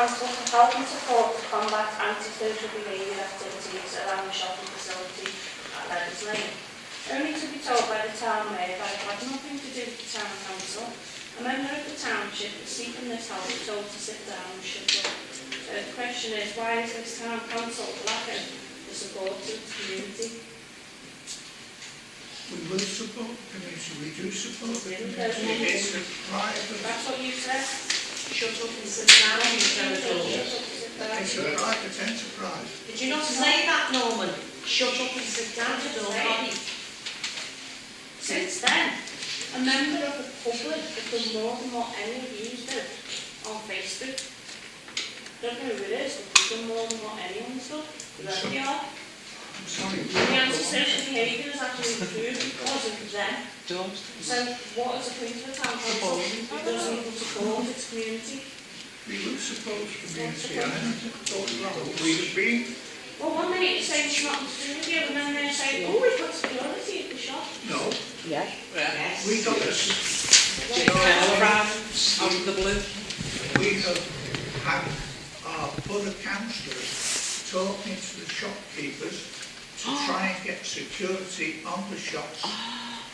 Council to help and support the combat antisocial behaviour activities around the shopping facility at Levis Lane. Only to be told by the town mayor that it had nothing to do with the town council. A member of the township is seeking this help was told to sit down and shut up. So the question is, why is this town council lacking the support of the community? We will support the community, we do support the community. It's the right of the... That's what you said. Shut up and sit down, you said it all. It's a private enterprise. Did you not say that, Norman? Shut up and sit down, you don't body. Since then, a member of the public has done more than what any of you did on Facebook. I don't know who it is, but they've done more than what anyone's done. Whoever you are. I'm sorry. The antisocial behaviour has actually improved because of them. So what is the point of the town council? It doesn't even support its community. We will support the community. We've been... Well, one minute you're saying it's not the community, and then they're saying, oh, we've got security at the shop. No. Yeah. Yes. We got this. Out of the blue. We have had our other councillors talking to the shopkeepers to try and get security on the shops,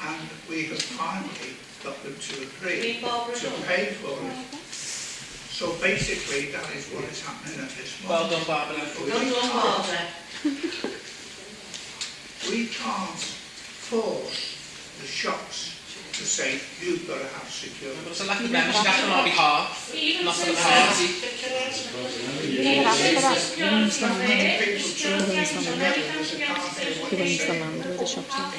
and we have finally got them to agree to pay for it. So basically, that is what is happening at this moment. Well done, Barbara. Well done, Barbara. We can't force the shops to say, you've got to have security. But it's a lack of membership, that's on our behalf, Even not for the since party. He runs the land where the shops are.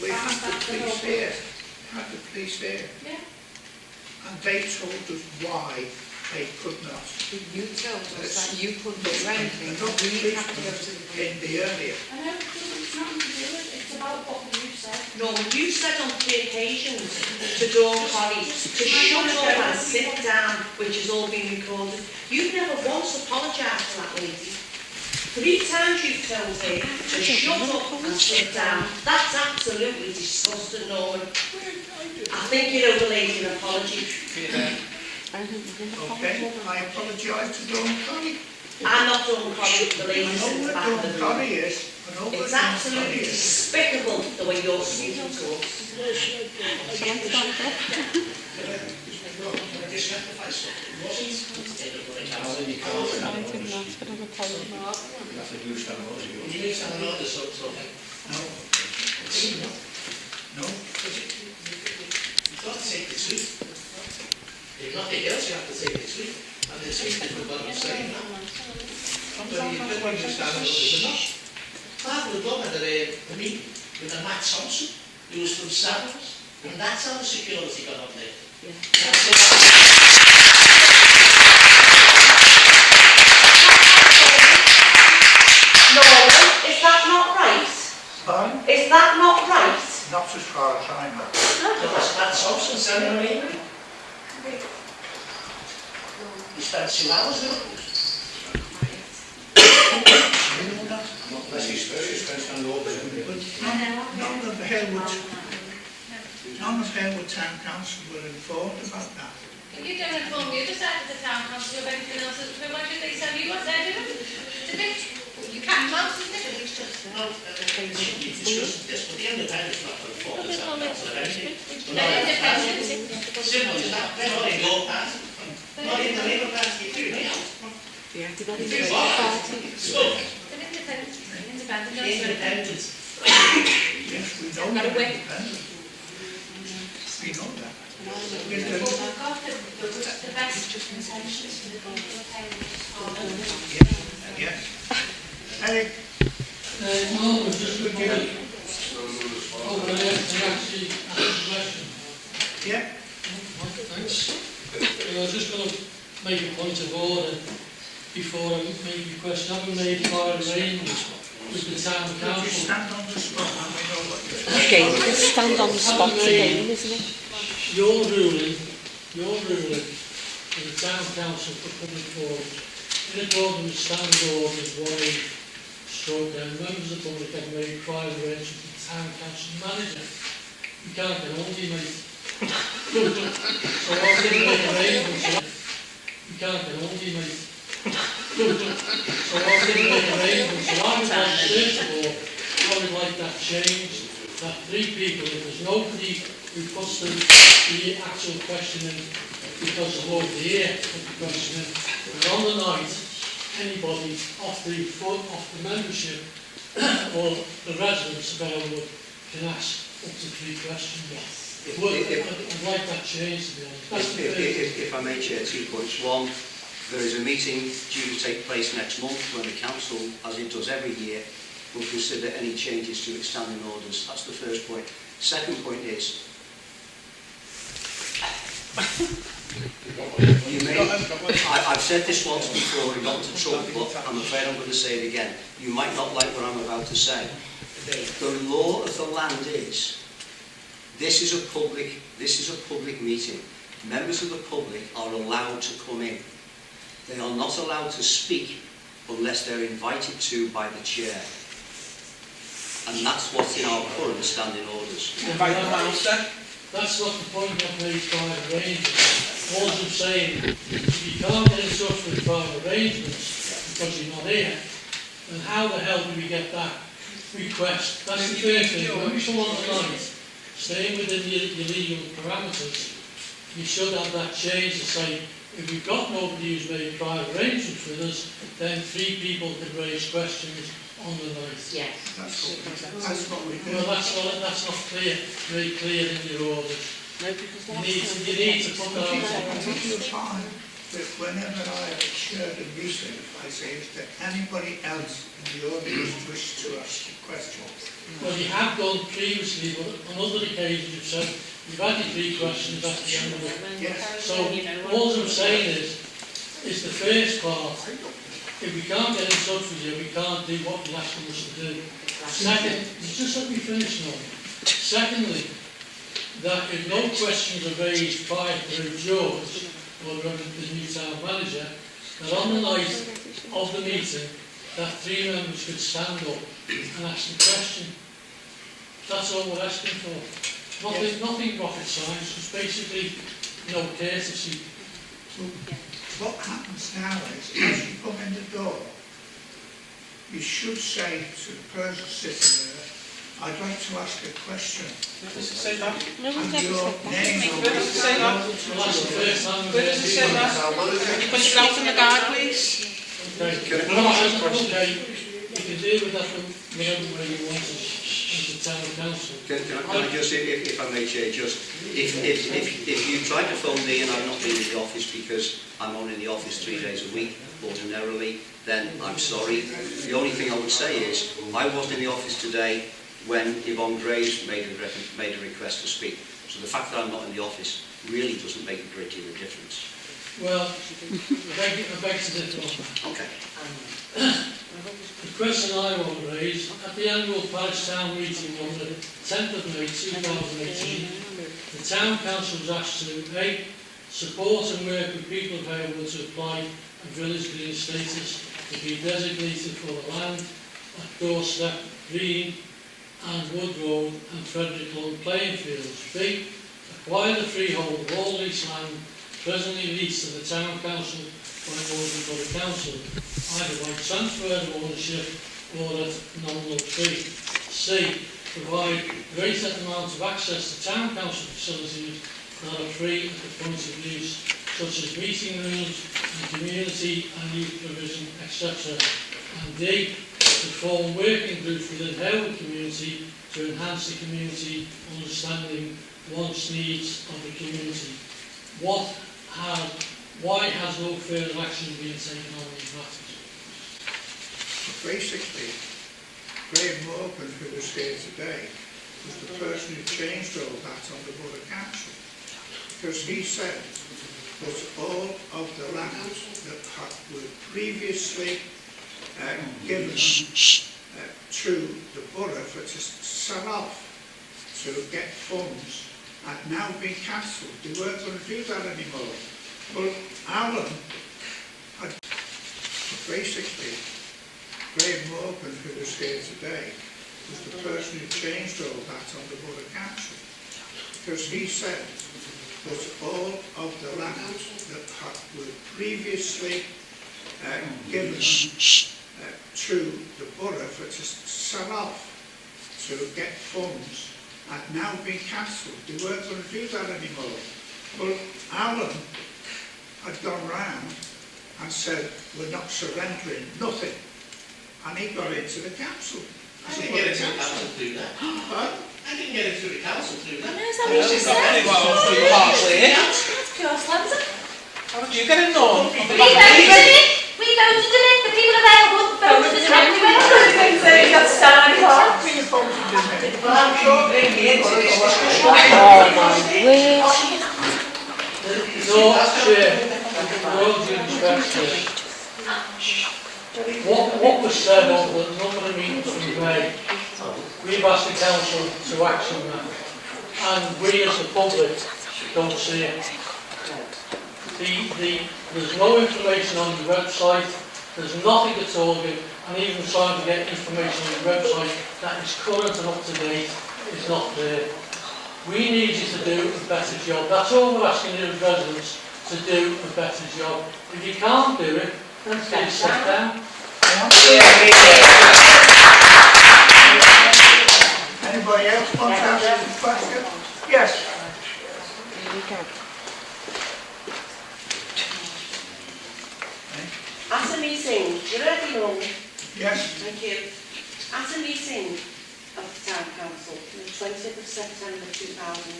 We had the police here. Yeah. And they told us why they could not. You told us that you couldn't do anything, we have to go to the In the earlier. I know, it's nothing to do with it, it's about what you said. Norman, you said on 3 occasions to Dawn Colley to shut up and sit down, which has all been recorded. You've never once apologised for that lady. 3 times you've told her to shut up and sit down. That's absolutely disgusting, Norman. I think you owe the lady an apology. Okay, I apologise to Dawn Colley. I'm not Dawn Colley, the I lady know sits what back of Dawn the room. Colley is. I know what It's Dawn absolutely Colley is. despicable the way you're speaking to us. No. You've got to take the truth. If nothing else, you have to take the truth. And the truth is what I'm saying now. Whether you understand it or not. Father was done at a meeting with a Matt Thompson, who was from Saddles, and that's how the security got up there. Yeah. That's it. Norman, is that not right? Pardon? Is that not right? Not as far as I know. No, that's Matt Thompson standing on me. He spent 2 hours with it. None of Halewood Town Council were informed about that. You don't inform the other side of the town council of anything else. Why should they tell you what they're doing? It's a bit... You can't close, isn't it? It's just... No, you discussed this, but the independent's not going to inform the town council of anything. They're independent. Simple as that. They're not in your party. Not in the Labour Party, you're doing it. Yeah, You do what? So, They're independent. Independent. independent. Yes, we know they're independent. We know that. I've got the best intentions for the people of Halewood. Yes. Eric? No, it's just a question. Okay, actually ask a question. Yeah. Thanks. I was just going to make a point of order before I make a question. Have we made prior arrangements with the town You council? stand on the spot and we know what you're saying. Again, just stand on the spot again, isn't it? Your ruling, and the town council for coming forward in accordance with standard orders 1A/10, members of the public have made prior arrangements with the town council manager. You can't get hold of you, mate. So I didn't make arrangements. You can't get hold of you, mate. So I didn't make arrangements. So I would like, first of all, I would like that changed, that 3 people, if there's nobody who puts the actual question in because of over the ear, put the question in, and on the night, anybody off the membership or the residents of Halewood can ask up to 3 questions. I'd like that changed, to be honest. That's the first. If I may, Chair, 2 points. One, there is a meeting due to take place next month when the council, as it does every year, will consider any changes to its standing orders. That's the first point. Second point is, I've said this once before and got into trouble, but I'm afraid I'm going to say it again. You might not like what I'm about to say. The law of the land is, this is a public meeting. Members of the public are allowed to come in. They are not allowed to speak unless they're invited to by the chair. And that's what's in our current standing orders. That's not the point I've made by arrangements. All I'm saying, if you can't get in touch with private arrangements because you're not here, then how the hell do we get that request? That's the first thing. When we come on tonight, staying within your legal parameters, you should have that change to say, if we've got nobody who's made private arrangements with us, then 3 people can raise questions on the night. Yes. That's what we do. Well, that's not clear, very clear in your orders. No, because You need to put that on. I think you'll find that whenever I have chaired a meeting, I say, is there anybody else in the audience wish to ask a question? Well, you have done previously, but on other occasions you've said, you've had your 3 questions at the end of it. Yes. So, all I'm saying is the first part, if we can't get in touch with you, we can't do what you're asking us to do. Second, just let me finish now. Secondly, that if no questions are raised prior to George or the new town manager, that on the night of the meeting, that 3 members could stand up and ask the question. That's all we're asking for. Nothing rocket science, it's basically, courtesy. What happens now is, as you come in the door, you should say to the person sitting there, I'd like to ask a question. Does it say that? No one's And ever your said that. name Where does it say that? Well, that's the first time Where does it say that? Can you put it out in the guide, please? Okay. Okay, you can deal with that whatever way you want as the town council. Can I just, if I may, Chair, just, if you tried to phone me and I've not been in the office because I'm only in the office 3 days a week, ordinarily, then I'm sorry. The only thing I would say is, I wasn't in the office today when Yvonne Graves made a request to speak. So the fact that I'm not in the office really doesn't make a great deal of difference. Well, I beg to differ. Okay. The question I want to raise, at the annual Parish Town meeting on the 10th of May 2018, the Town Council was asked to A. Support and work with people of Halewood to apply a village green status to be designated for the land at Doorstep, Green and Wood Road and Frederick Lawn playing fields. B. Acquire the freehold of all leased land presently leased to the Town Council by an order for the Council, either by transfer of ownership or at nominal fee. C. Provide greater amounts of access to Town Council facilities that are free at the point of use, such as meeting rooms and community and youth provision, etc. And D. To form working groups within the Halewood community to enhance the community understanding wants, needs of the community. Why has no further action been taken on these matters? Basically, Graham Morgan, who was here today, was the person who changed all that on the Borough Council. Because he said that all of the land that were previously given to the borough for to sell off to get funds had now been cancelled. They weren't going to do that anymore. Well, Alan had Basically, Graham Morgan, who was here today, was the person who changed all that on the Borough Council. Because he said that all of the land that were previously given to the borough for to sell off to get funds had now been cancelled. They weren't going to do that anymore. Well, Alan had gone round and said, we're not surrendering nothing. And he got into the council. I didn't get into the council to do that. Huh? I didn't get into the council to do that. Well, hardly. How did you get in, Norm? We voted it. We voted it. The people of Halewood voted it anyway. Well, I'm sure they did. Oh my word. No, Chair, with all due respect, what was said over the number of meetings we've made, we've asked the council to action that, and we as the public don't see it. There's no information on the website, there's nothing at all, and even trying to get information on the website that is current and up to date is not there. We need you to do a better job. That's all we're asking you as residents, to do a better job. If you can't do it, then please sit down. Anybody else want to ask a question? Yes. At a meeting, you already know. Yes. Thank you. At a meeting of the Town Council on the 20th of September 2018,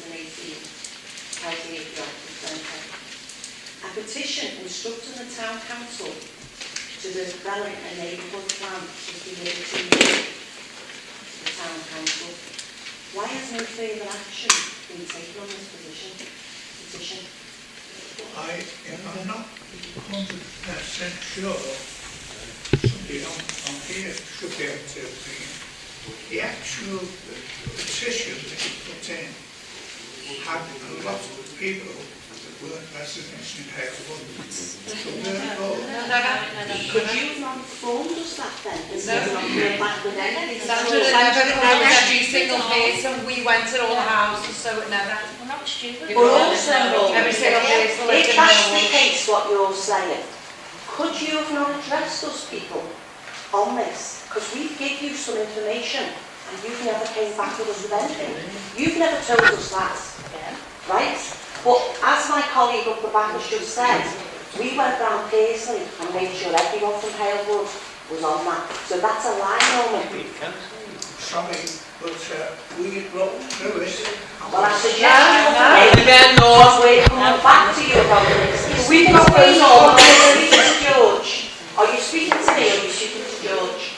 a petition instructing the Town Council to develop a neighbourhood plan was given to the Town Council. Why has no further action been taken on this petition? I'm not 100% sure. Somebody on here should be able to opinion. The actual petition that he put in had a lot of people that weren't residents in Halewood. So therefore, Could you have not informed us that then? Instead of not going back with anything? Every single person, we went to all the houses, so it never. We're not stupid. But also, Every single person lived if in that's the Halewood. case, what you're saying, could you have not addressed us people on this? Because we give you some information and you've never came back with us with anything. You've never told us that, right? But as my colleague up the back has just said, we went round personally and made sure everyone from Halewood was on that. So that's a lie, Norman. sorry, but we wrote through it. Well, I suggest Again, because we're coming back to you about this. We can speak to George. Are you speaking to me or are you speaking to George?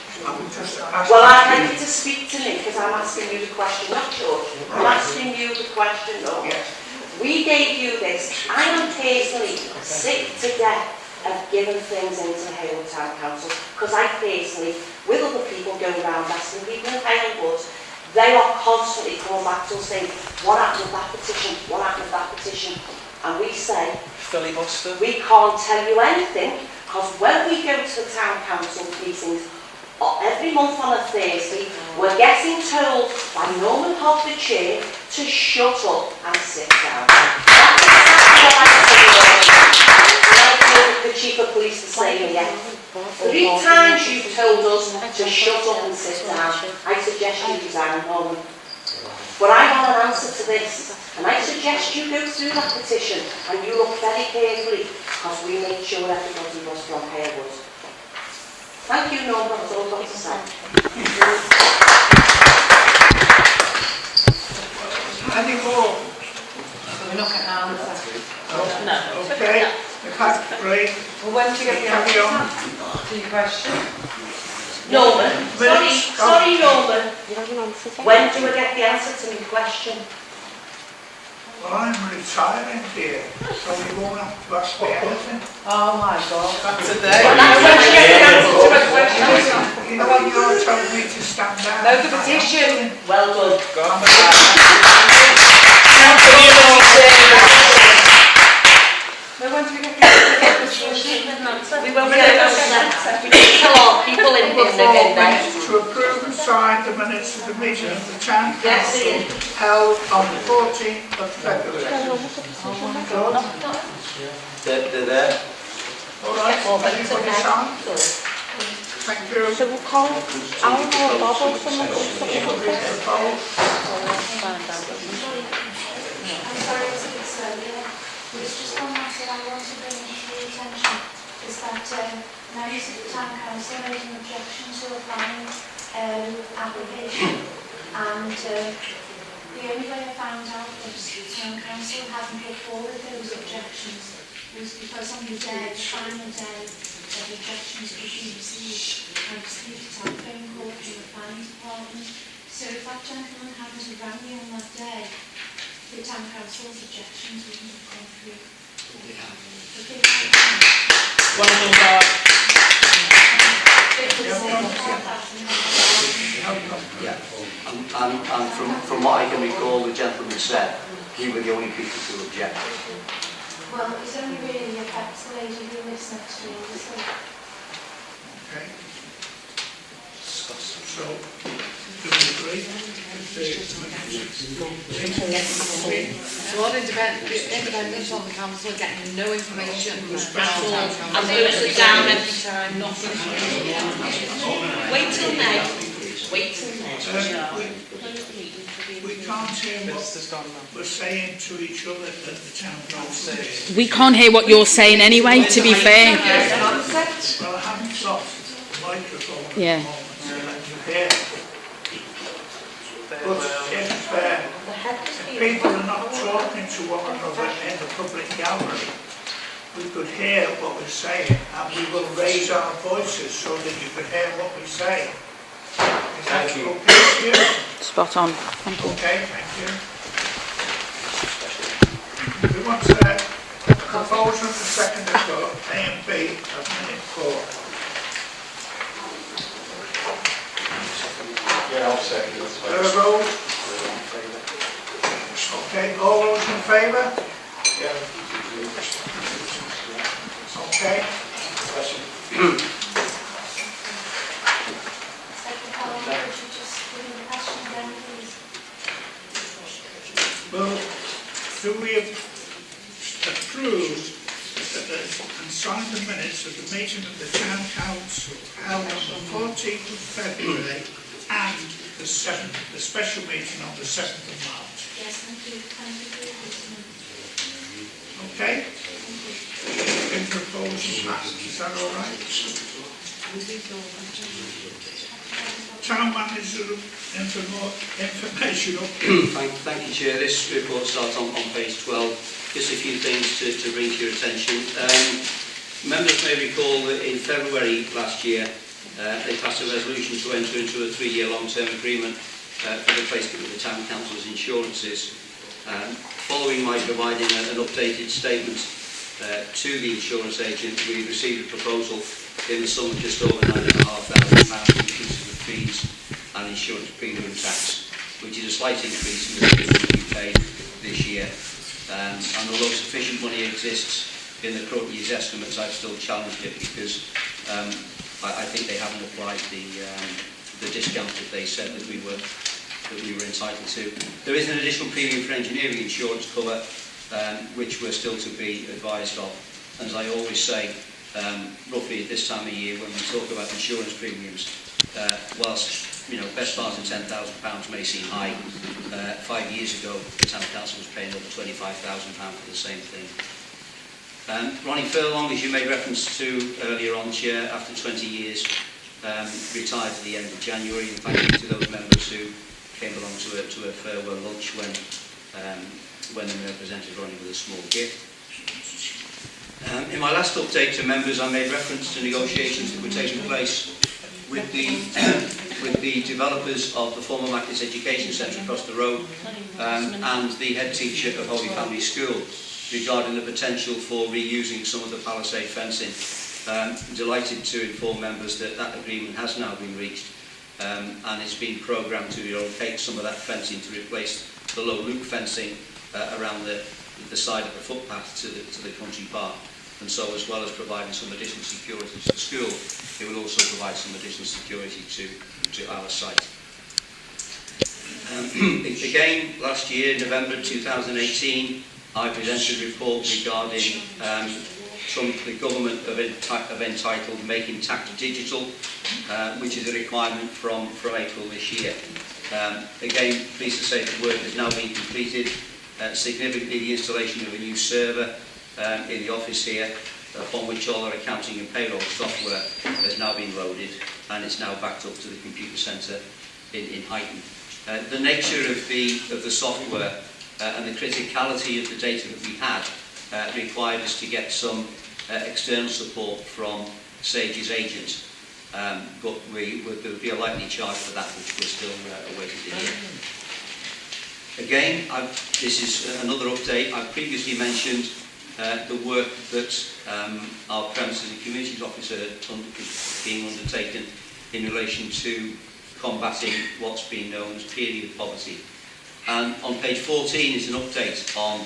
Well, I'm ready to speak to me because I'm asking you the question, not George. I'm asking you the question, though. Yes. We gave you this. I am personally sick to death of giving things into the Halewood Town Council because I personally, with other people going around asking people in Halewood, they are constantly coming back to us saying, what happened with that petition? What happened with that petition? And we say, filibuster. we can't tell you anything because when we go to the Town Council meetings, every month on a Thursday, we're getting told by Norman Hogg, the chair, to shut up and sit down. That's exactly what I told the chief of police the same here. 3 times you've told us to shut up and sit down. I suggest you resign, Norman. But I want an answer to this, and I suggest you go through that petition and you look very carefully because we make sure everybody was from Halewood. Thank you, Norman, that's all I've got to say. Any more? We're not getting an answer. No. Okay, if that's great. Well, when do you get the Carry on. answer to your question? Norman, sorry, Norman. You have an answer for When do I get the answer to my question? Well, I'm retiring here, so you won't have to ask me anything. Oh my God. That's today. When do you get the answer to my question? You know when you're telling me to stand down? No, the petition. Well done. Go on. No, when do we get the answer to the petition? We won't get that. Tell all people in the game To approve and sign the minutes of the meeting of the Town Council held on the 14th of February. They're there. All right, everybody signed? Thank you. So we'll call Alan or Bob or someone to stop the Read the poll. I'm sorry to be so earlier. There's just one matter I want to bring to your attention, is that members of the Town Council made an objection to a planning application, and the only way I found out that the Town Council hadn't put forward those objections was because on the day, the final day, that objections could be received, I received a telephone call from the planning department. So if that gentleman hadn't rang me on that day, the Town Council's objections wouldn't have gone through. Well done, Bob. Yeah. And from what I can recall, the gentleman said he were the only people to object. Well, it only really affects the lady who lives next to me. Okay. So, do we agree? So all independents on the council are getting no information at all. And those are down every time, nothing. Wait till May. Wait till May. We can't hear what we're saying to each other at the Town Council. We can't hear what you're saying anyway, to be fair. Well, I haven't got the microphone. Yeah. So let you hear. But if people are not talking to one another in the public gallery, we could hear what we're saying, and we will raise our voices so that you can hear what we say. Is that okay with you? Spot on. Thank you. Okay, thank you. We want to propose and second of A and B of minute 4. Yeah, I'll second it. Roll. Okay, all those in favour? Yeah. Okay. Well, do we approve and sign the minutes of the meeting of the Town Council held on the 14th of February and the special meeting on the 7th of March? Yes, thank you. Okay? In proposal passed, is that all right? Town manager information update. Thank you, Chair. This report starts on page 12. Just a few things to bring to your attention. Members may recall that in February last year, they passed a resolution to enter into a 3-year long-term agreement for the placement of the Town Council's insurances. Following my providing an updated statement to the insurance agent, we received a proposal in the sum of just over £9,500 inclusive of fees and insurance premium tax, which is a slight increase in the premium we paid this year. And although sufficient money exists in the current year's estimates, I've still challenged it because I think they haven't applied the discount that they said that we were entitled to. There is an additional premium for engineering insurance cover, which we're still to be advised of. And as I always say, roughly at this time of year, when we talk about insurance premiums, whilst best part of £10,000 may seem high, 5 years ago the Town Council was paying over £25,000 for the same thing. Ronnie Furlong, as you made reference to earlier on, Chair, after 20 years, retired at the end of January. And thank you to those members who came along to a farewell lunch when the Mayor presented Ronnie with a small gift. In my last update to members, I made reference to negotiations that were taking place with the developers of the former Mackless Education Centre across the road and the head teacher of Holy Family School regarding the potential for reusing some of the palisade fencing. I'm delighted to inform members that that agreement has now been reached and it's been programmed to relocate some of that fencing to replace the low loop fencing around the side of the footpath to the country park. and so as well as providing some additional security to the school, it will also provide some additional security to our site. Again, last year, November 2018, I presented a report regarding the government have entitled Making Tax Digital, which is a requirement from April this year. Again, pleased to say the work has now been completed. Significantly, the installation of a new server in the office here, upon which all our accounting and payroll software has now been loaded, and it's now backed up to the computer centre in Iain. The nature of the software and the criticality of the data that we had required us to get some external support from Sage's agent, but there would be a likely charge for that, which we're still awaiting to hear. Again, this is another update. I've previously mentioned the work that our Premises and Communities Officer is being undertaken in relation to combating what's been known as period poverty. And on page 14 is an update on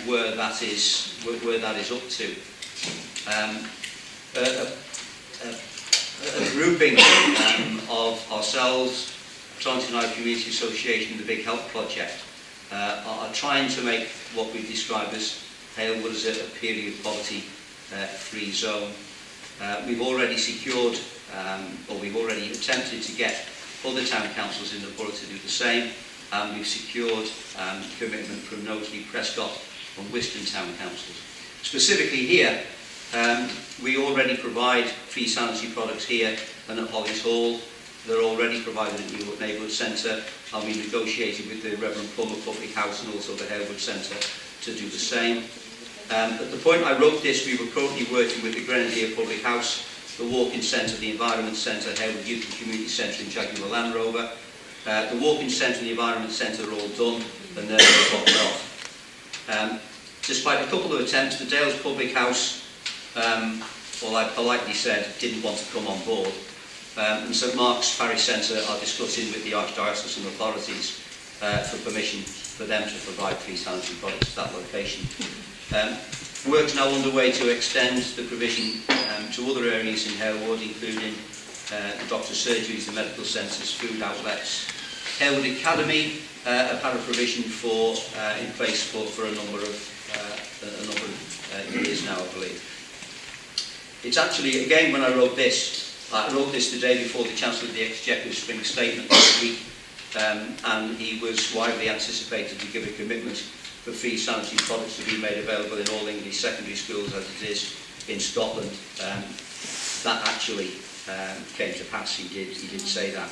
where that is up to. A grouping of ourselves, Transit and Community Association and the Big Help Project are trying to make what we describe as Halewood as a period poverty free zone. We've already secured, or we've already attempted to get other town councils in the borough to do the same, and we've secured commitment from Knowsley, Prescott and Whiston town councils. Specifically here, we already provide free sanitary products here and at Hollis Hall. They're already provided at Newark Neighbourhood Centre, and we negotiated with the Reverend Plummer Public House and also the Halewood Centre to do the same. At the point I wrote this, we were currently working with the Grenadier Public House, the Walking Centre, the Environment Centre, Halewood Youth and Community Centre and Jaguar Land Rover. The Walking Centre and the Environment Centre are all done, and they're popped off. Despite a couple of attempts, the Dales Public House, well, I politely said, didn't want to come on board. And St Mark's Parish Centre are discussing with the Archdiocesan authorities for permission for them to provide free sanitary products at that location. Work's now underway to extend the provision to other areas in Halewood, including the doctor's surgeries, the medical centres, food outlets. Halewood Academy have had a provision in place for a number of years now, I believe. It's actually, again, when I wrote this the day before the Chancellor of the Exchequer's spring statement last week, and he was widely anticipated to give a commitment for free sanitary products to be made available in all English secondary schools as it is in Scotland. That actually came to pass. He did say that.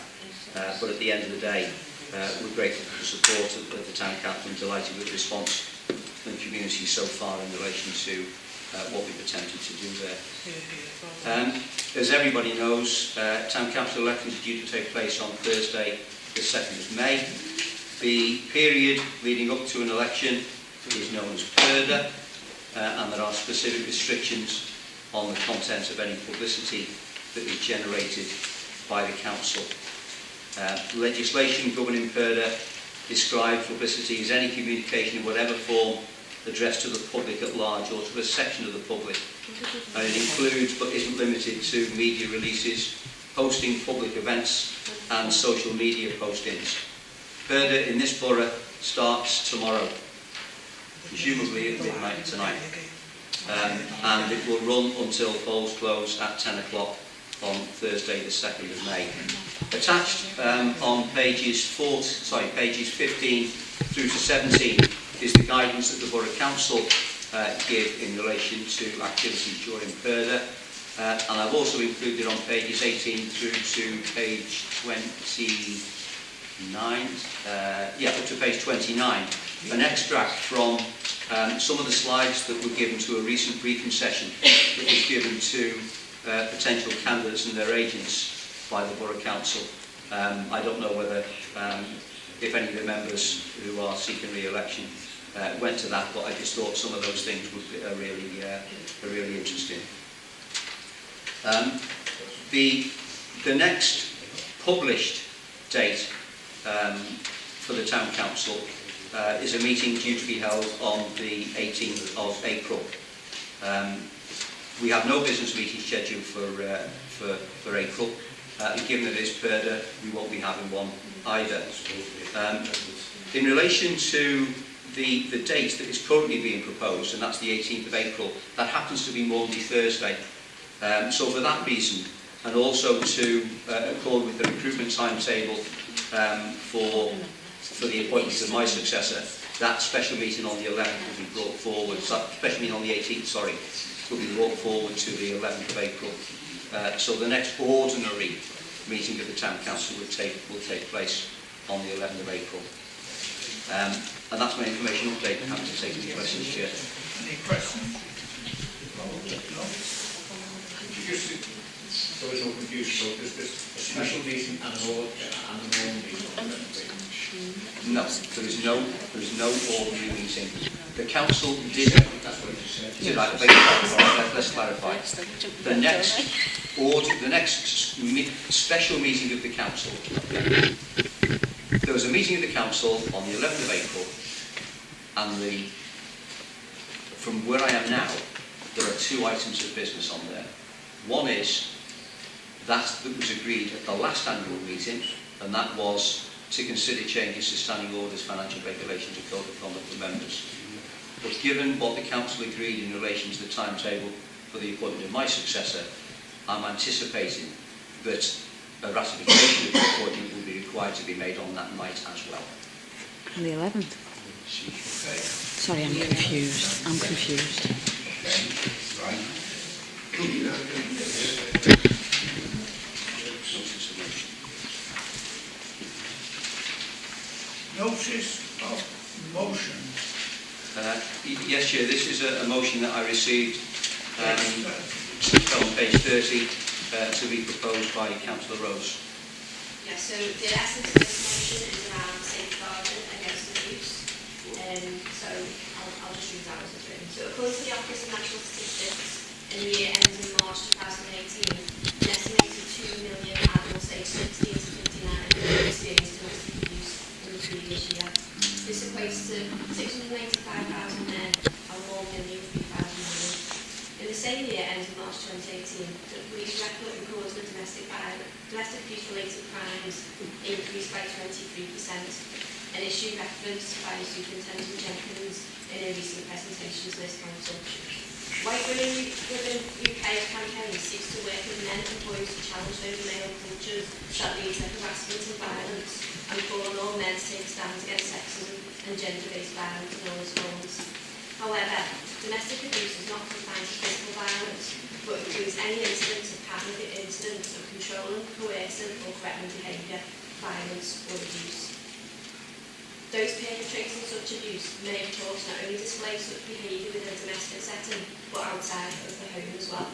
But at the end of the day, we're grateful for the support of the Town Council and delighted with the response from the community so far in relation to what we've attempted to do there. As everybody knows, Town Council elections are due to take place on Thursday, the 2nd of May. The period leading up to an election is known as purdah, and there are specific restrictions on the content of any publicity that is generated by the Council. Legislation governing purdah describes publicity as any communication in whatever form addressed to the public at large or to a section of the public. And it includes, but isn't limited to, media releases, hosting public events and social media postings. Purdah in this borough starts tomorrow, presumably at midnight tonight, and it will run until polls close at 10 o'clock on Thursday the 2nd of May. Attached on pages 15 through to 17 is the guidance that the Borough Council give in relation to activities during purdah, and I've also included on pages 18 through to page 29, up to page 29, an extract from some of the slides that were given to a recent briefing session that was given to potential candidates and their agents by the Borough Council. I don't know whether, if any of the members who are seeking re-election went to that, but I just thought some of those things are really interesting. The next published date for the Town Council is a meeting due to be held on the 18th of April. We have no business meeting scheduled for April. Given that it is PERDA, we won't be having one either. In relation to the date that is currently being proposed, and that's the 18th of April, that happens to be Monday, Thursday. So for that reason, and also to accord with the recruitment timetable for the appointment of my successor, that special meeting on the 11th will be brought forward, special meeting on the 18th, sorry, will be brought forward to the 11th of April. So the next ordinary meeting of the Town Council will take place on the 11th of April. And that's my information update. I'm happy to take any questions, Chair. Any questions? No? Just so there's no confusion, so there's a special meeting and an ordinary meeting. No, there is no ordinary meeting. The council did. That's what you said. Did I beg your pardon? Let's clarify. The next special meeting of the council. There was a meeting of the council on the 11th of April, and from where I am now, there are two items of business on there. One is that was agreed at the last annual meeting, and that was to consider changes to standing orders, financial regulations and code of conduct for members. But given what the council agreed in relation to the timetable for the appointment of my successor, I'm anticipating that a ratification of the appointment will be required to be made on that night as well. On the 11th? Okay. Sorry, I'm confused. I'm confused. Right. Notice of motion. Yes, Chair, this is a motion that I received on page 30 to be proposed by Councillor Rose. Yeah, so the essence of this motion is around safeguarding against abuse. So I'll just read out what it's written. So according to the Office of National Statistics, in the year ending in March 2018, an estimated 2 million adults aged 16 to 59 experienced domestic abuse in the previous year. This equates to 685,000 men and 1,003,000 women. In the same year ending March 2018, the police record recorded of domestic abuse-related crimes increased by 23%, an issue referenced by Superintendent Jenkins in a recent presentation to this council. White Women UK campaign seeks to work with men and boys to challenge those male cultures that lead to harassment and violence, and call on all men to take a stand against sexism and gender-based violence in all its forms. However, domestic abuse is not confined to physical violence, but includes any incident of controlling, coercive or threatening behaviour, violence or abuse. Those perpetrating such abuse may of course not only display such behaviour within a domestic setting, but outside of the home as well.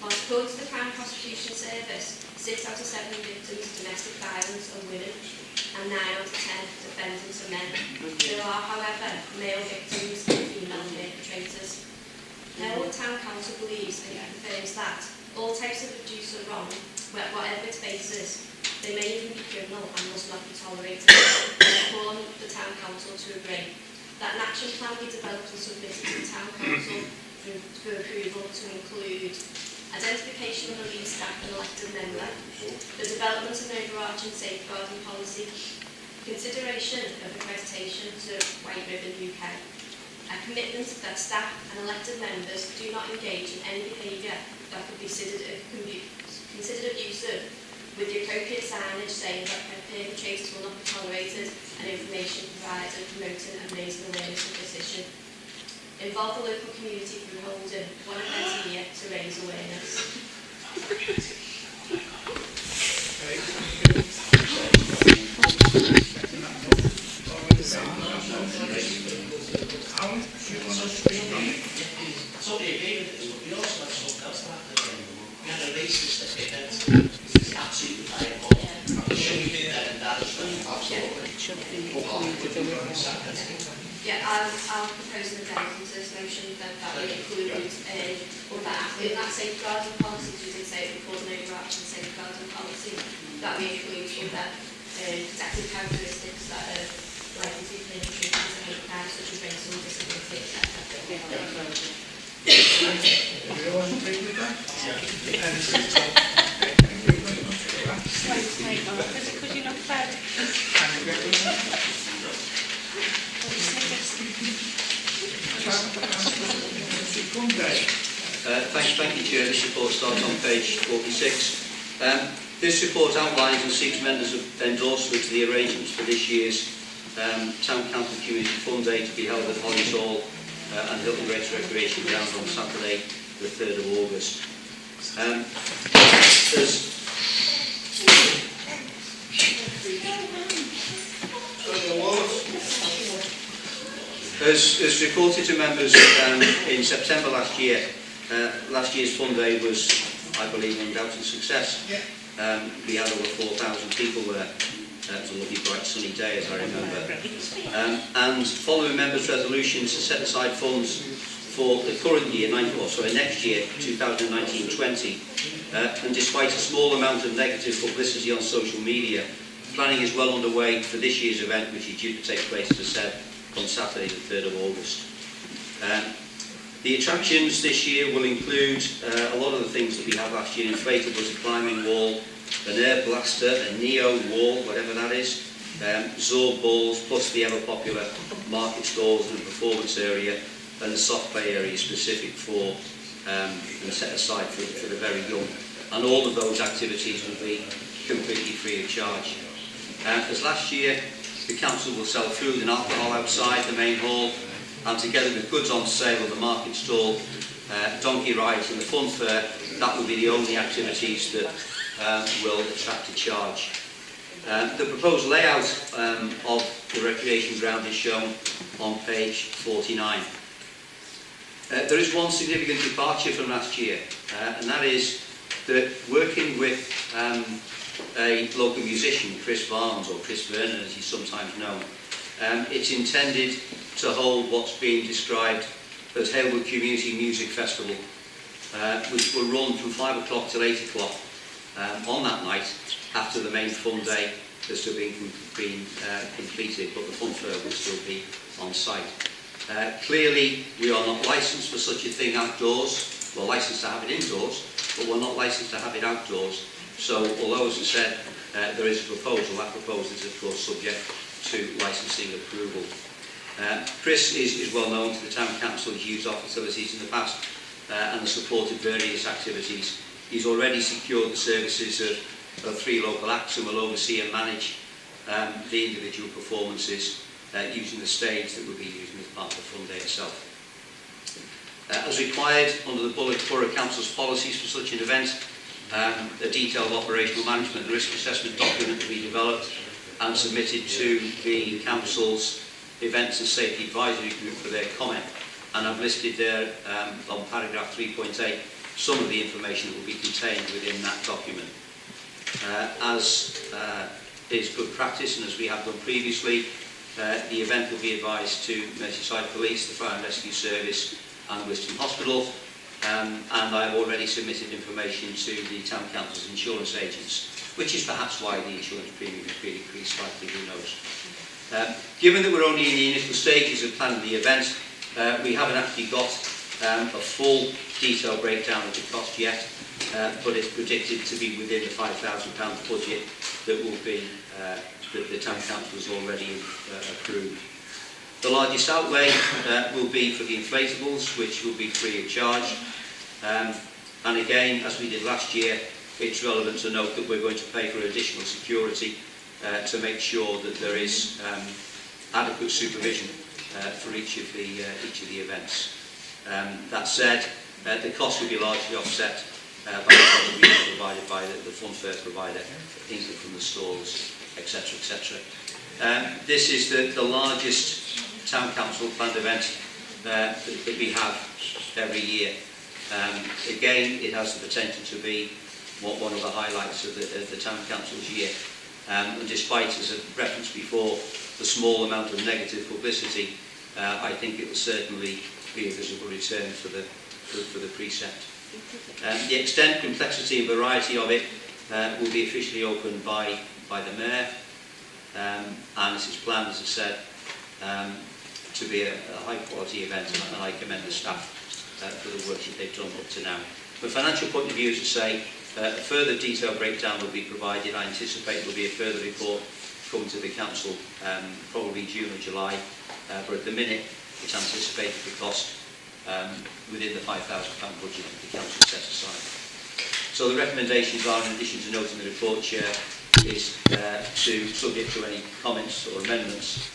Whilst according to the Crown Prosecution Service, 6 out of 7 victims of domestic violence are women, and 9 out of 10 defendants are men. There are, however, male victims and female perpetrators. Halewood Town Council believes and confirms that all types of abuse are wrong, whatever its basis. They may even be criminal and must not be tolerated. We call on the Town Council to agree that an action plan be developed and submitted to the Town Council for approval to include identification of a lead staff and elected member, the development of an overarching safeguarding policy, consideration of accreditation to White Ribbon UK, a commitment that staff and elected members do not engage in any behaviour that could be considered abusive, with the appropriate signage saying that perpetrators will not be tolerated and information provided promoting and raising awareness of this issue. Involve the local community through holding one event a year to raise awareness. Alan, do you want to speak on it? Totally agree with this, but we also have something else that happened. We had a racist event. This is absolutely viable. Should we do that and that as well? Absolutely. Yeah, I'll propose an amendment to this motion that would include in that safeguarding policy, we did say it before, an overarching safeguarding policy, that we include other protective characteristics that are likely to be perpetrated as a hate crime, such as race or disability, etc. Everyone agree with that? Yeah. Thank you very much for that. Because you're not fair. Can I get one? Thank you, Chair. This report starts on page 46. This report outlines and seeks members of endorsement to the arrangements for this year's Town Council Community Fund Day to be held at Hollis Hall and Hilton Great Recreation Ground on Saturday, the 3rd of August. As reported to members in September last year, last year's fund day was, I believe, an undoubted success. We had over 4,000 people there. It was a lovely, bright, sunny day, as I remember. And following members' resolutions to set aside funds for the current year, next year, 2019-20, and despite a small amount of negative publicity on social media, planning is well underway for this year's event, which is due to take place, as I said, on Saturday, the 3rd of August. The attractions this year will include a lot of the things that we had last year: inflatables, a climbing wall, an air blaster, a neo wall, whatever that is, Zorb balls, plus the ever popular market stalls and a performance area, and a soft play area specific for and set aside for the very young. And all of those activities will be completely free of charge. As last year, the council will sell food and alcohol outside the main hall, and together with goods on sale on the market stall, donkey rides and the fun fair, that will be the only activities that will attract a charge. The proposed layout of the recreation ground is shown on page 49. There is one significant departure from last year, and that is that working with a local musician, Chris Barnes, or Chris Vernon as he's sometimes known, it's intended to hold what's being described as Halewood Community Music Festival, which will run from 5 o'clock till 8 o'clock on that night after the main fun day has still been completed, but the fun fair will still be on site. Clearly, we are not licensed for such a thing outdoors. We're licensed to have it indoors, but we're not licensed to have it outdoors. So, although, as I said, there is a proposal, that proposal is, of course, subject to licensing approval. Chris is well known to the Town Council. He's used our facilities in the past and has supported various activities. He's already secured the services of 3 local acts who will oversee and manage the individual performances using the stage that will be used as part of the fun day itself. As required under the Borough Council's policies for such an event, a detailed operational management and risk assessment document will be developed and submitted to the Council's Events and Safety Advisory Group for their comment. And I've listed there on paragraph 3.8 some of the information that will be contained within that document. As is good practice, and as we have done previously, the event will be advised to Merseyside Police, the Fire and Rescue Service and Wiston Hospital, and I have already submitted information to the Town Council's insurance agents, which is perhaps why the insurance premium has been increased slightly, who knows. Given that we're only in the initial stages of planning the event, we haven't actually got a full detailed breakdown of the cost yet, but it's predicted to be within the £5,000 budget that will be that the Town Council has already approved. The largest outlay will be for the inflatables, which will be free of charge. And again, as we did last year, it's relevant to note that we're going to pay for additional security to make sure that there is adequate supervision for each of the events. That said, the cost will be largely offset by the contribution provided by the fun fair provider, income from the stalls, etc., etc. This is the largest Town Council planned event that we have every year. Again, it has the potential to be one of the highlights of the Town Council's year. And despite, as I referenced before, the small amount of negative publicity, I think it will certainly be a visible return for the precept. The extent, complexity and variety of it will be officially opened by the Mayor, and this is planned, as I said, to be a high quality event, and I commend the staff for the work that they've done up to now. From a financial point of view, as I say, a further detailed breakdown will be provided. I anticipate there will be a further report coming to the council probably June or July, but at the minute it's anticipated the cost within the £5,000 budget that the council set aside. So the recommendations are, in addition to noting the report, Chair, is to, subject to any comments or amendments,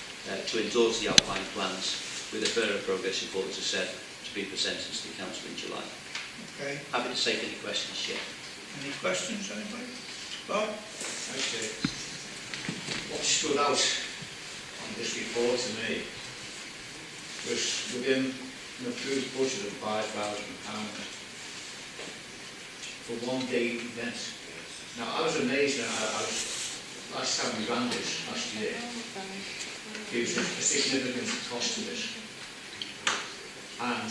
to endorse the outline plans with a further progress report, as I said, to be presented to the council in July. Okay. Happy to take any questions, Chair. Any questions, anybody? Bob? Okay. What stood out on this report to me was within an approved budget of £5,000 for one-day event. Now, I was amazed when last time we ran this, last year, there was a significant cost to this. And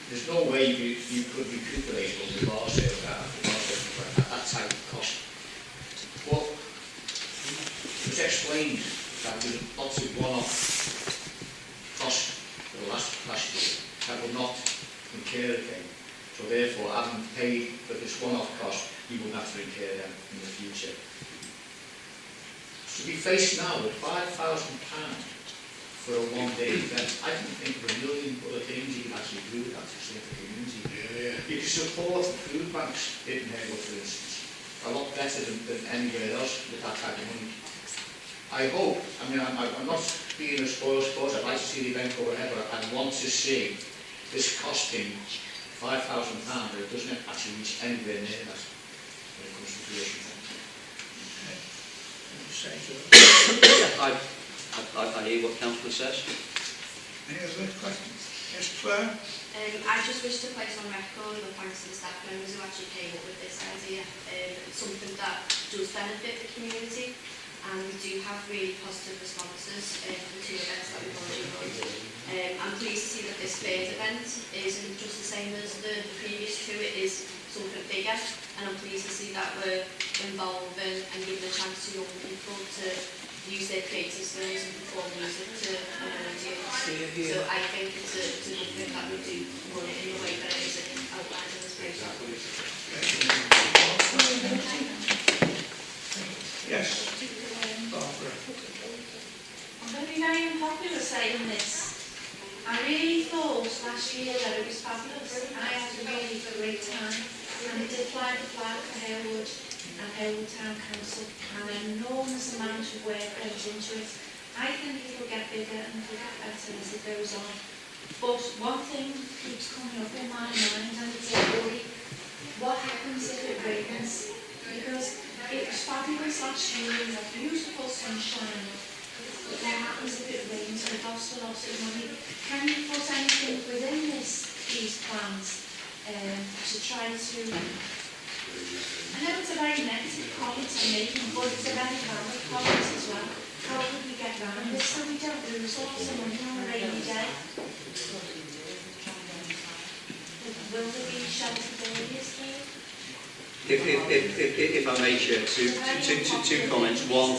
there's no way you could recuperate on the bar sale that type of cost. But it was explained that there's lots of one-off costs for the last year that will not incur again. So therefore, having paid for this one-off cost, you will have to incur them in the future. To be faced now with £5,000 for a one-day event, I can think of a million other things you can actually do with that to serve the community. You can support the food banks in Halewood, for instance, a lot better than anywhere else with that type of money. I hope, I'm not being a spoil sport, I'd like to see the event go ahead, but I want to see this costing £5,000, but it doesn't actually reach anywhere near that when it comes to creation. I hear what Councillor says. Any other questions? Yes, Claire? I just wish to place on record the thanks to the staff members who actually came up with this idea. It's something that does benefit the community, and we do have really positive responses for the two events that we've already run. I'm pleased to see that this third event isn't just the same as the previous two, it is something bigger, and I'm pleased to see that we're involving and giving a chance to young people to use their creative skills and perform music to an audience. So I think it's a good thing that we do run it in the way that it is outlined in this program. Yes, Barbara. I'm going to be very unpopular saying this. I really thought last year that it was fabulous, and I had a really great time, and it did fly the flag for Halewood and Halewood Town Council, and an enormous amount of work went into it. I think it will get bigger and it will get better as it goes on. But one thing keeps coming up in my mind, and it's a worry. What happens if it rains? Because it was fabulous last year, we had beautiful sunshine. But what happens if it rains? It costs a lot of money. Can you put anything within these plans to try to... I know it's a very negative comment I'm making, but it's a very valid comment as well. How would we get around this so we don't lose lots of money on a rainy day? Will there be sheltered areas here? If I may share two comments. One,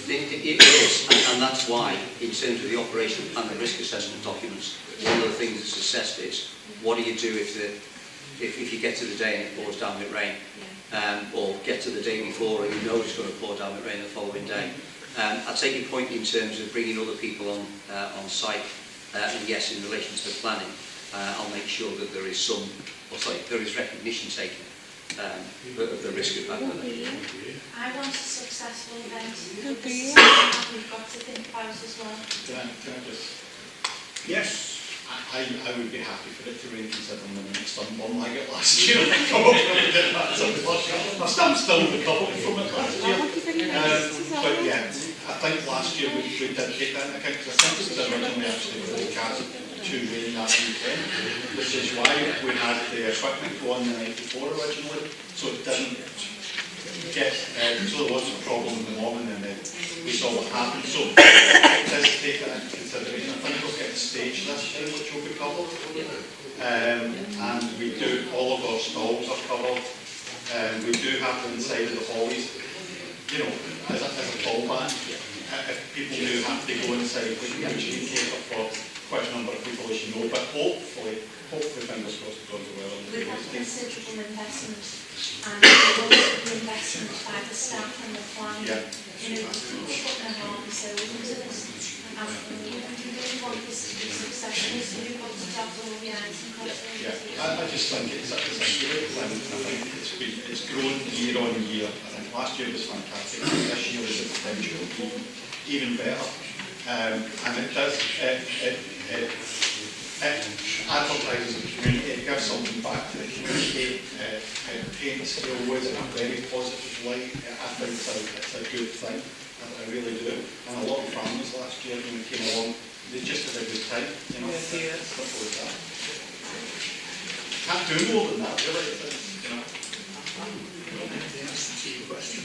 it is, and that's why, in terms of the operational plan and risk assessment documents, one of the things that's assessed is, what do you do if you get to the day and it pours down with rain, or get to the day before and you know it's going to pour down with rain the following day. I take your point in terms of bringing other people on site, and yes, in relation to the planning, I'll make sure that there is there is recognition taken of the risk of bad weather. I want a successful event. This is something we've got to think about as well. Can I just... Yes. I would be happy for it to rain considering the next one like it last year. I come up with it. I'm still recovering from it last year. But yeah, I think last year we did take that into account, because I think it was originally actually forecast to rain that weekend, which is why we had the equipment go on the night before originally, so it didn't get, so there was a problem in the morning, and then we saw what happened. So it does take that into consideration. I think we'll get a stage this year which will be covered, and we do, all of our stalls are covered. We do have the inside of the hallways, you know, as a fallback. If people do have to go inside, which we cater for quite a number of people, as you know, but hopefully fingers crossed it goes well. We've had considerable investment, and the investment by the staff and the planning. Yeah. You know, people putting their heart and soul into this, and we really want this to be successful, so we want to have all the eyes and crossing. Yeah, I just think it's a great thing. I think it's grown year on year. I think last year was fantastic. This year is a potential to be even better. And it does, it advertises the community, it gives something back to the community, it paints Halewood in a very positive light. I think it's a good thing, I really do. And a lot of families last year when we came along, they just had a good time, you know. Simple as that. Can't do more than that, really. You know. The answer to your question.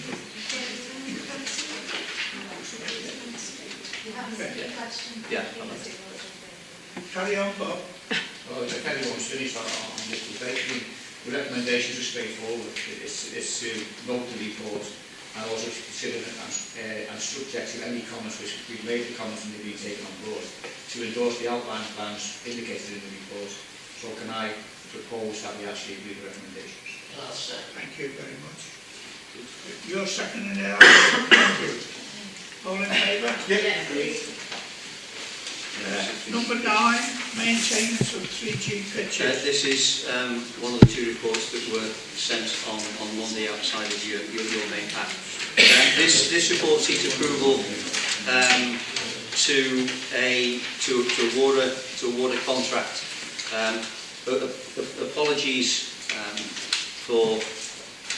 You haven't got a question? Yeah. Carry on, Bob. Well, if anyone's finished on this debate, the recommendations are straightforward. It's to note the report and also to consider and subject to any comments which we've made the comments and they've been taken on board, to endorse the outline plans indicated in the report. So can I propose that we actually agree the recommendations? Thank you very much. You're seconding it. Thank you. All in favour? Yeah. Number 9, maintenance of 3G pitches. This is one of the 2 reports that were sent on Monday outside of your main pack. This report seeks approval to award a contract. Apologies for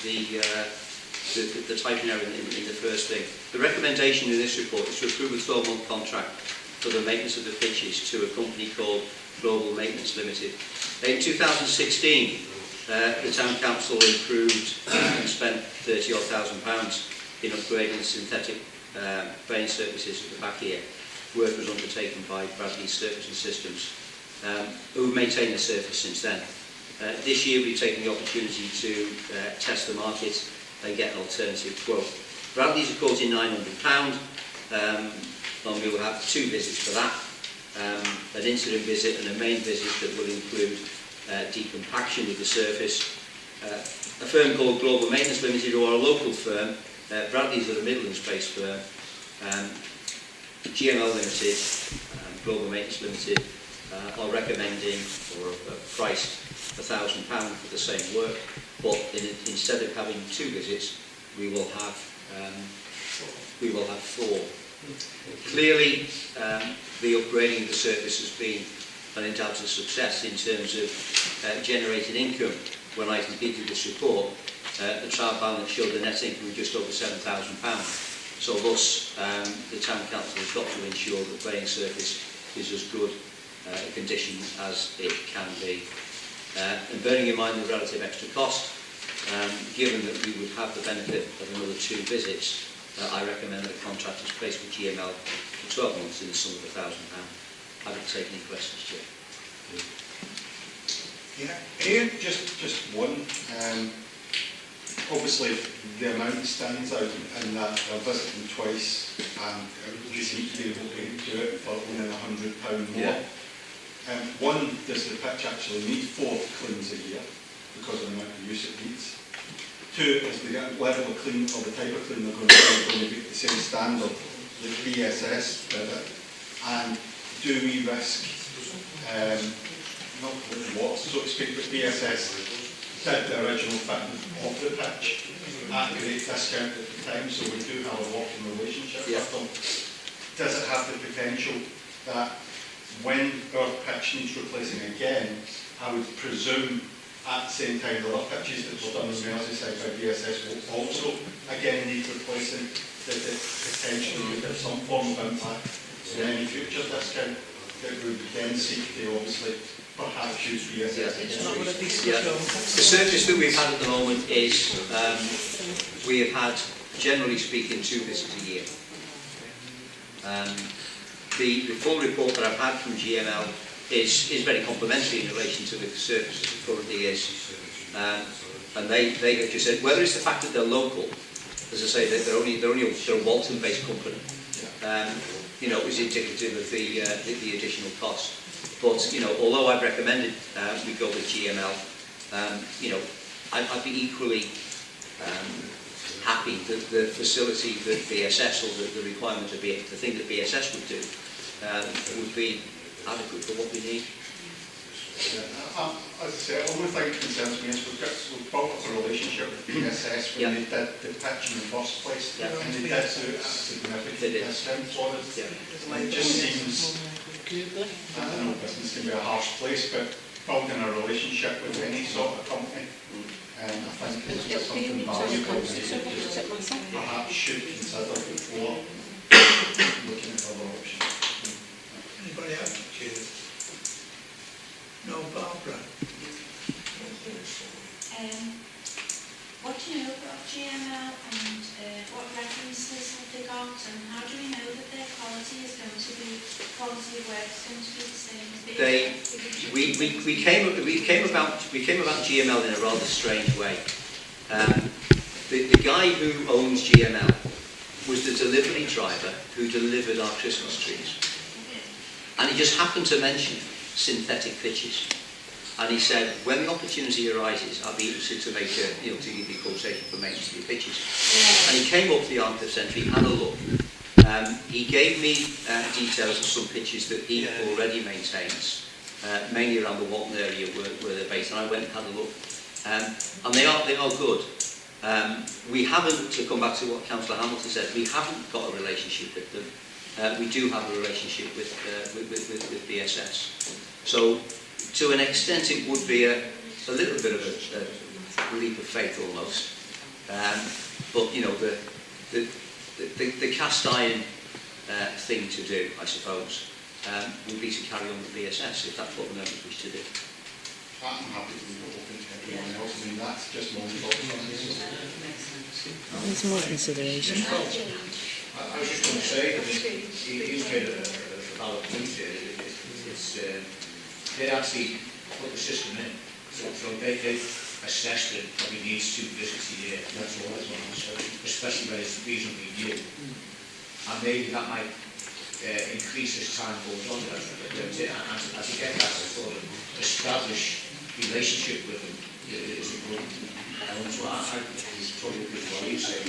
the typing error in the first thing. The recommendation in this report is to approve a 12-month contract for the maintenance of the pitches to a company called Global Maintenance Limited. In 2016, the Town Council improved and spent £30,000 in upgrading synthetic drain surfaces at the back here. Work was undertaken by Bradley's Surface and Systems, who have maintained the surface since then. This year we've taken the opportunity to test the market and get an alternative quote. Bradley's are quoting £900. And we will have 2 visits for that, an interim visit and a main visit that will include decompaction of the surface. A firm called Global Maintenance Limited, who are a local firm, Bradley's are a Midlands-based firm, GML Limited, Global Maintenance Limited, are recommending or priced £1,000 for the same work, but instead of having 2 visits, we will have 4. Clearly, the upgrading of the surface has been an undoubted success in terms of generating income. When I completed this report, the trial balance showed a net income of just over £7,000. So thus, the Town Council has got to ensure that the playing surface is as good a condition as it can be. And bearing in mind the relative extra cost, given that we would have the benefit of another 2 visits, I recommend that the contract is placed with GML for 12 months in the sum of £1,000. Happy to take any questions, Chair. Yeah, Iain? Just one. Obviously, the amount stands out in that I've visited them twice and everybody seems to be able to do it for only £100 more. Yeah. One, does the pitch actually need 4 cleans a year because of the amount of use it needs? 2, is the level of clean or the type of clean they're going to be the same standard, the BSS did it, and do we risk, not what, so to speak, but BSS did the original fitting of the pitch at a great discount at the time, so we do have a working relationship with them. Does it have the potential that when our pitch needs replacing again, I would presume at the same time the other pitches that were done on the Merseyside by BSS will also again need replacing, that it potentially would have some form of impact on any future discount that we would then seek to obviously perhaps use BSS again. The surface that we've had at the moment is we have had, generally speaking, 2 visits a year. The full report that I've had from GML is very complimentary in relation to the surface as it currently is. And they have just said, whether it's the fact that they're local, as I say, they're a Walton-based company, you know, is indicative of the additional cost. But, you know, although I've recommended we go with GML, you know, I'd be equally happy that the facility that BSS, or the requirement of the thing that BSS would do, would be adequate for what we need. Yeah, as I say, the only thing that concerns me is we've built up a relationship with BSS when they did the pitch in the first place, and they did do a significant discount for it. And it just seems, I don't know, business can be a harsh place, but building a relationship with any sort of company, I think it's just something valuable that perhaps should consider before looking at other options. Anybody else? No, Barbara. What do you know about GML, and what references have they got, and how do we know that their quality is going to be, quality of work is going to be the same as We came about GML in a rather strange way. The guy who owns GML was the delivery driver who delivered our Christmas trees, and he just happened to mention synthetic pitches, and he said, when the opportunity arises, I'll be interested to make to give you a quotation for making some pitches. And he came up to the Arm Centre, had a look. He gave me details of some pitches that he already maintains, mainly around the Walton area where they're based, and I went and had a look. And they are good. We haven't, to come back to what Councillor Hamilton said, we haven't got a relationship with them. We do have a relationship with BSS. So, to an extent, it would be a little bit of a leap of faith almost. But you know, the cast iron thing to do, I suppose, would be to carry on with BSS if that's what the members wish to do. I'm happy to be open to everyone else. I mean, that's just my thoughts on this. There's more consideration. I was just going to say, I mean, he's made a valid point here. They actually put the system in, so they assessed it probably needs 2 visits a year. That's all, especially when it's reasonably new. And maybe that might increase as time goes on. As you get that sort of established relationship with them is important. So I probably agree with what you say.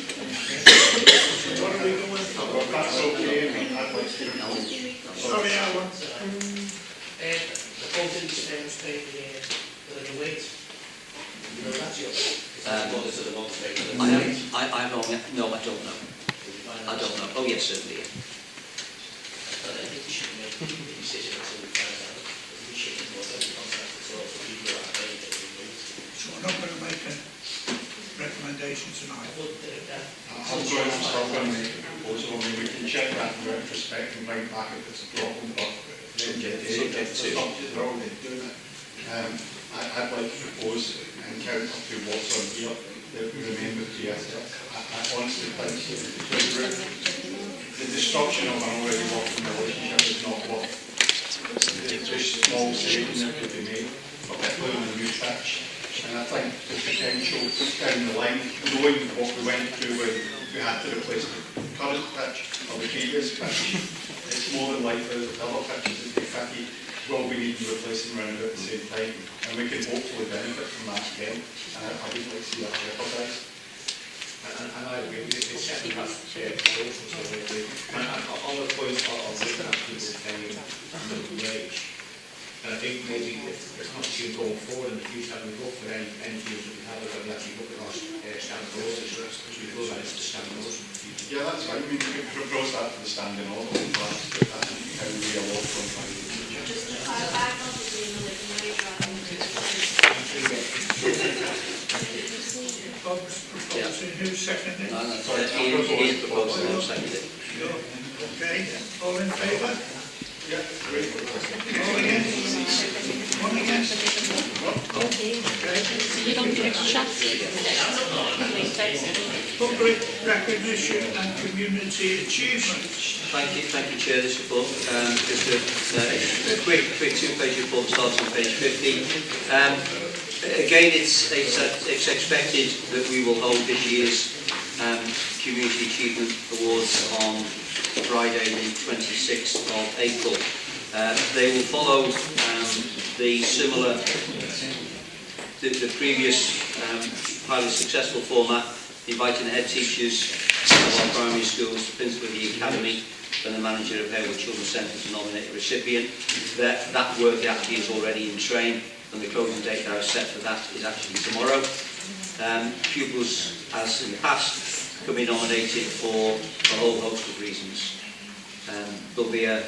What are we going for? That's okay. I'd like to. Sorry, Alan. The voting terms paid the weight. You know that's yours. I don't know. I don't know. Oh yes, certainly. But I think we should make a decision until we find out. We shouldn't go every contract at all for people who are paid every week. So we're not going to make a recommendation tonight. I would do that. I'm going to start on the proposal. I mean, we can check that in retrospect and bring back if it's a problem, but subject to already doing it. I'd like to propose and count up to what's on here that we remain with BSS. I honestly think the destruction of an already working relationship is not worth the small savings that could be made, particularly on the new pitch. And I think the potential down the line, knowing what we went through when we had to replace the current pitch or the previous pitch, it's more than likely that the other pitches in Kentucky will be needing replacing around about the same time, and we can hopefully benefit from that again. And I would like to see that jeopardised. And I agree, it certainly has proposals, so I agree. And on the point of looking at people paying minimum wage, and I think maybe if it's not just going forward in the future, we go for any deals that we have, that we actually look at our standing orders, because we go back to the standing orders in the future. Yeah, that's right. I mean, we could propose that for the standing order, and that's how we allot from time to future. Just to clarify, I'm not doing the living wage rather than Bob's proposing, who's seconding? Sorry, Iain proposing, I'll second it. Okay, all in favour? Yeah, great. All against? One against? You don't get extra. Public recognition and community achievements. Thank you, Chair, this report. Just a quick 2-page report starts on page 50. Again, it's expected that we will hold this year's Community Achievement Awards on Friday the 26th of April. They will follow the previous highly successful format, inviting the head teachers of our primary schools, the principal of the academy and the manager of Halewood Children's Centre to nominate a recipient. That work actually is already in train, and the closing date that I've set for that is actually tomorrow. Pupils, as in the past, can be nominated for a whole host of reasons. There'll be an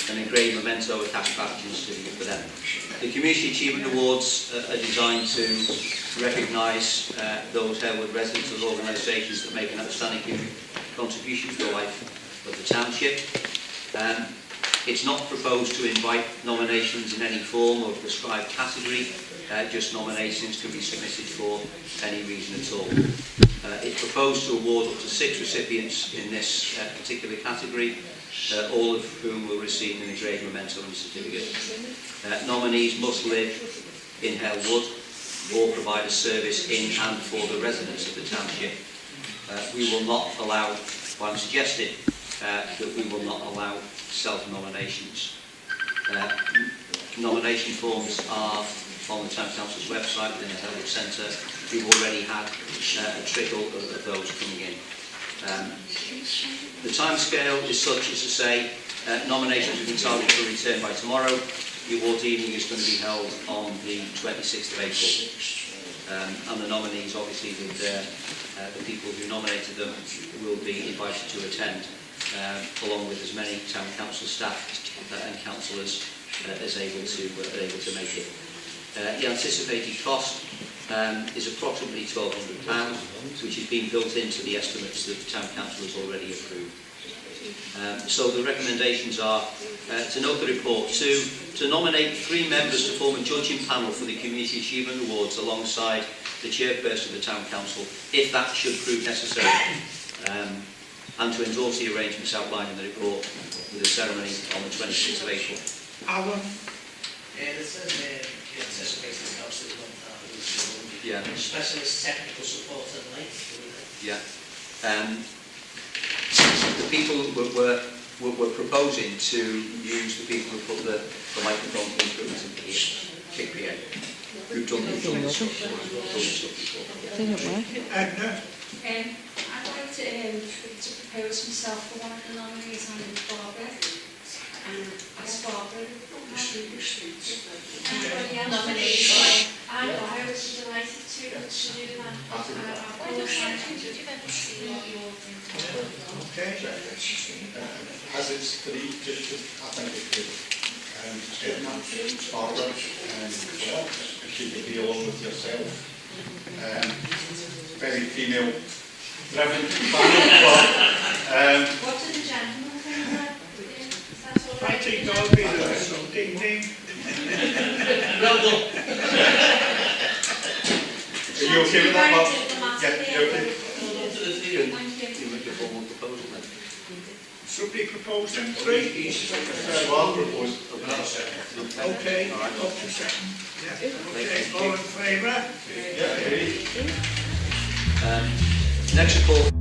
engraved memento attached back to the certificate for them. The Community Achievement Awards are designed to recognise those Halewood residents of organisations that make an outstanding contribution to the life of the township. It's not proposed to invite nominations in any form or prescribed category. Just nominations can be submitted for any reason at all. It's proposed to award up to 6 recipients in this particular category, all of whom will receive an engraved memento and certificate. Nominees must live in Halewood or provide a service in and for the residents of the township. We will not allow, well, I'm suggesting that we will not allow self-nominations. Nomination forms are on the Town Council's website within the Halewood Centre. We've already had a trickle of those coming in. The timescale is such as to say nominations will be targeted for return by tomorrow. The awards evening is going to be held on the 26th of April. And the nominees, obviously, with the people who nominated them, will be invited to attend, along with as many Town Council staff and councillors as able to make it. The anticipated cost is approximately £1,200, which has been built into the estimates that the Town Council has already approved. So the recommendations are to note the report, to nominate 3 members to form a judging panel for the Community Achievement Awards alongside the chairperson of the Town Council, if that should prove necessary, and to endorse the arrangements outlined in the report with a ceremony on the 26th of April. Alan? Yeah. Specialist technical support and light. Yeah. The people were proposing to use the people who put the microphone instruments into here, Big PA, who've done stuff before. Edna? I'd like to propose myself for one of the nominees, and Barbara. As Barbara. Nomination. I was delighted to do that. Okay. As it's 3, I think it could. Edna, Barbara, and she could be along with yourself. Very female driven panel. What did the gentleman think? I think I'll be there Sunday evening. Well done. Are you okay with that, Bob? Yeah, you're okay. You make a formal proposal then. Somebody proposed them 3? Well, proposed. Okay, all right. up to 2nd. Yeah. Okay, all in favour? Yeah, agree. Next report.